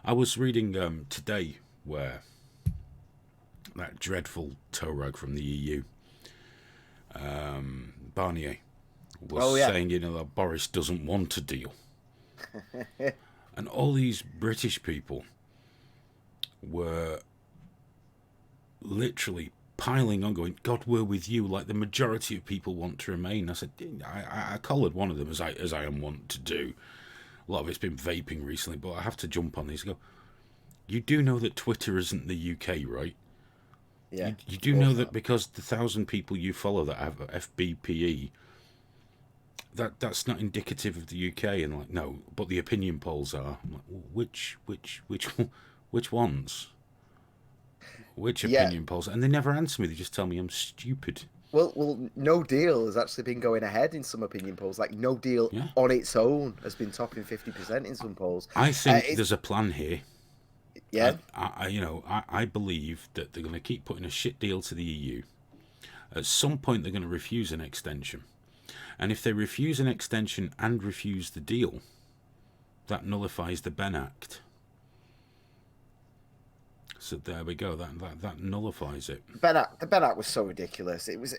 I was reading today where that dreadful tow rag from the EU, Barnier, was Oh yeah. saying, that Boris doesn't want a deal. And all these British people were literally piling on, going, God, we're with you, like the majority of people want to remain. I said, I collared one of them, as I am wont to do. A lot of it's been vaping recently, but I have to jump on these and go, you do know that Twitter isn't the UK, right? Yeah, You of do know course that not. because the 1,000 people you follow that have FBPE, that's not indicative of the UK. And like, no, but the opinion polls are. I'm like, which ones? Which Yeah. opinion polls? And they never answer me. They just tell me I'm stupid. Well, no deal has actually been going ahead in some opinion polls. Like no deal Yeah, on its own has been topping 50% in some polls. I think It's there's a plan here. yeah, I believe that they're going to keep putting a shit deal to the EU. At some point, they're going to refuse an extension. And if they refuse an extension and refuse the deal, that nullifies the Ben Act. So there we go. That nullifies it. the Ben Act was so ridiculous. It was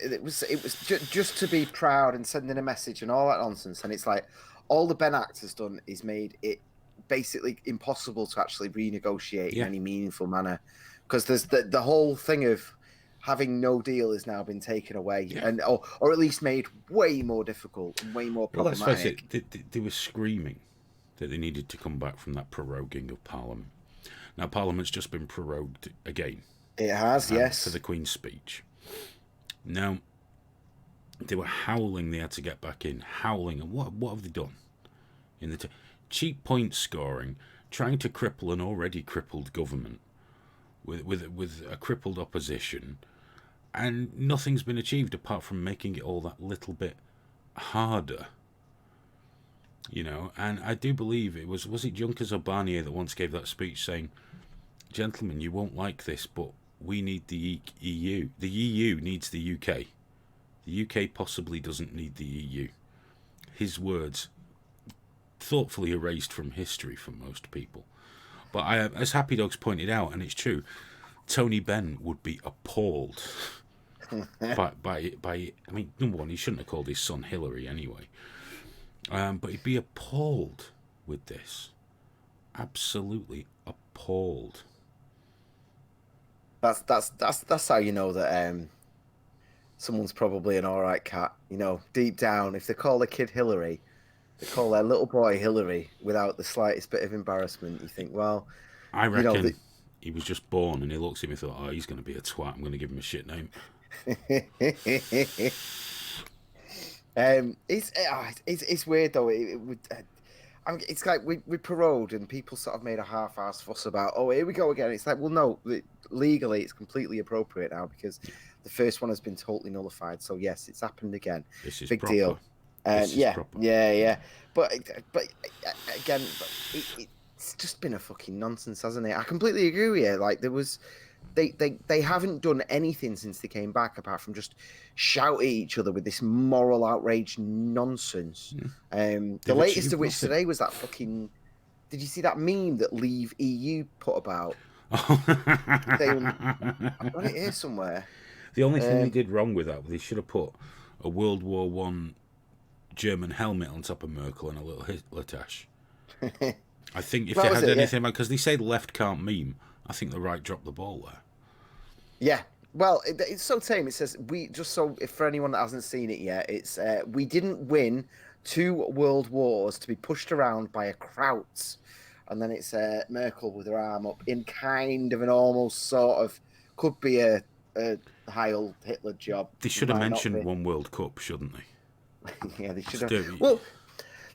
just to be proud and sending a message and all that nonsense. And it's like all the Ben Act has done is made it basically impossible to actually renegotiate in Yeah. any meaningful manner because there's the whole thing of having no deal has now been taken away Yeah. and or at least made way more difficult and way more Well, let's face problematic. it. They were screaming that they needed to come back from that proroguing of Parliament. Now, Parliament's just been prorogued again It has, for the yes. Queen's speech. Now, they were howling they had to get back in, howling. And what have they done? In the cheap point scoring, trying to cripple an already crippled government with a crippled opposition, and nothing's been achieved apart from making it all that little bit harder. And I do believe was it Junkers or Barnier that once gave that speech saying, "Gentlemen, you won't like this, but we need the EU. The EU needs the UK. The UK possibly doesn't need the EU." His words, thoughtfully erased from history for most people. But as Happy Dogs pointed out, and it's true, Tony Benn would be appalled by. I mean, number one, he shouldn't have called his son Hillary anyway. But he'd be appalled with this. Absolutely appalled. That's how you know that someone's probably an all right cat. You know, deep down, if they call the kid Hillary, they call their little boy Hillary without the slightest bit of embarrassment. You think, well, I you know, reckon he was just born and he looks at me and thought, oh, he's going to be a twat. I'm going to give him a shit name. it's weird though. It would. It's like we paroled and people sort of made a half-assed fuss about, oh, here we go again. It's like, well, no, legally it's completely appropriate now because the first one has been totally nullified. So yes, it's happened again. This is Big proper. deal. This is Yeah, proper. yeah, yeah. But again, it's just been a fucking nonsense, hasn't it? I completely agree with you. Like there was, they haven't done anything since they came back apart from just shout at each other with this moral outrage nonsense. The They've latest of achieved which nothing. today was that fucking. Did you see that meme that Leave EU put about? Saying, I've got it here somewhere. The only thing they Um, did wrong with that was they should have put a World War One German helmet on top of Merkel and a little Hitler tash. I think if they that was had it. Yeah, anything about, because they say the left can't meme, I think the right dropped the ball there. yeah. Well, it's so tame. It says we just so if for anyone that hasn't seen it yet, it's we didn't win two world wars to be pushed around by a Kraut, and then it's Merkel with her arm up in kind of an almost sort of could be a Heil Hitler job, They should have might not mentioned be. one World Cup, shouldn't they? Yeah, they should Just have. Well,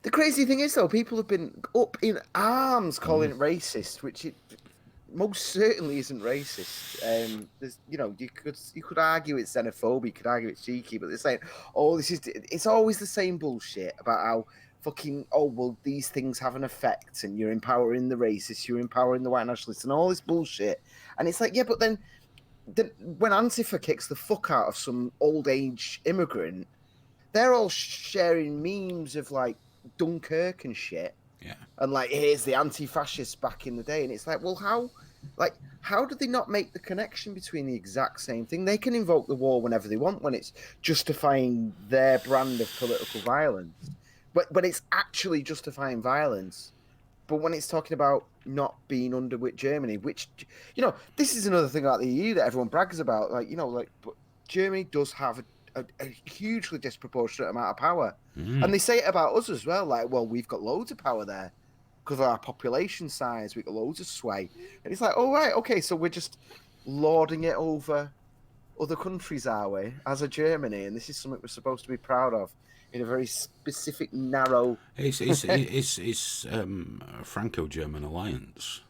the crazy thing is though, people have been up in arms calling it racist, which it most certainly isn't racist. There's, you could argue it's xenophobic, you could argue it's cheeky, but they're saying, oh, it's always the same bullshit about how fucking, oh, well, these things have an effect, and you're empowering the racists, you're empowering the white nationalists, and all this bullshit. And it's like, yeah, but then when Antifa kicks the fuck out of some old age immigrant, they're all sharing memes of like Dunkirk and shit. Yeah. And like, here's the anti-fascists back in the day, and it's like, well, how do they not make the connection between the exact same thing? They can invoke the war whenever they want when it's justifying their brand of political violence, but when it's actually justifying violence. But when it's talking about not being under with Germany, which, this is another thing about the EU that everyone brags about. Like, but Germany does have a hugely disproportionate amount of power. And they say it about us as well. Like, well, we've got loads of power there because of our population size. We've got loads of sway. And it's like, oh, right, okay, so we're just lording it over other countries, are we, as a Germany? And this is something we're supposed to be proud of in a very specific, narrow. It's a Franco-German alliance.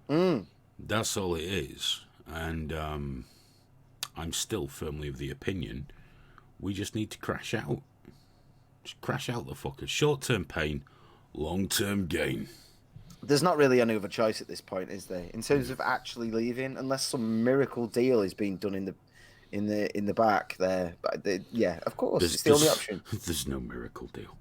Mm. That's all it is, and I'm still firmly of the opinion we just need to crash out. Just crash out the fuckers. Short-term pain, long-term gain. There's not really any other choice at this point, is there? In terms of actually leaving, unless some miracle deal is being done in the back there. But yeah, of course, it's the only option. There's no miracle deal.